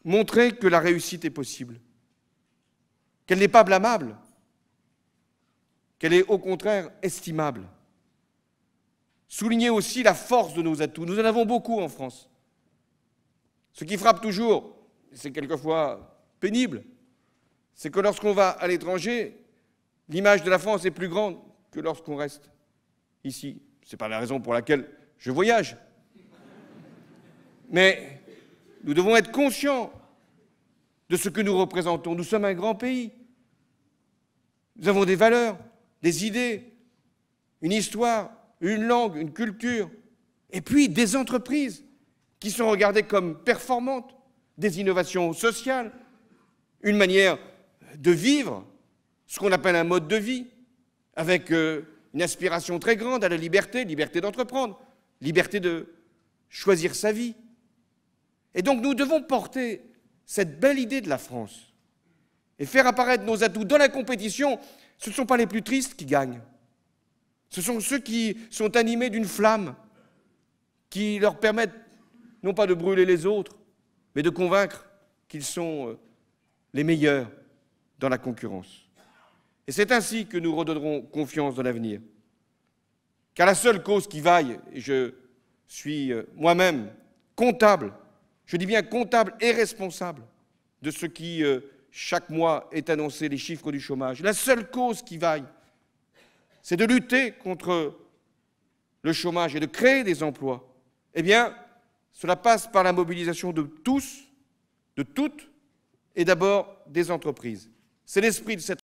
montrer que la réussite est possible, qu'elle n'est pas blâmable, qu'elle est au contraire estimable. Souligner aussi la force de nos atouts. Nous en avons beaucoup en France. Ce qui frappe toujours, c'est quelquefois pénible, c'est que lorsqu'on va à l'étranger, l'image de la France est plus grande que lorsqu'on reste ici. Ce n'est pas la raison pour laquelle je voyage. Mais nous devons être conscients de ce que nous représentons. Nous sommes un grand pays. Nous avons des valeurs, des idées, une histoire, une langue, une culture, et puis des entreprises qui sont regardées comme performantes, des innovations sociales, une manière de vivre, ce qu'on appelle un mode de vie, avec une aspiration très grande à la liberté, liberté d'entreprendre, liberté de choisir sa vie. Et donc nous devons porter cette belle idée de la France et faire apparaître nos atouts dans la compétition. Ce ne sont pas les plus tristes qui gagnent. Ce sont ceux qui sont animés d'une flamme qui leur permettent non pas de brûler les autres, mais de convaincre qu'ils sont les meilleurs dans la concurrence. Et c'est ainsi que nous redonnerons confiance dans l'avenir. Car la seule cause qui vaille, et je suis moi-même comptable, je dis bien comptable et responsable de ce qui, chaque mois, est annoncé, les chiffres du chômage, la seule cause qui vaille, c'est de lutter contre le chômage et de créer des emplois. Eh bien, cela passe par la mobilisation de tous, de toutes, et d'abord des entreprises. C'est l'esprit de cette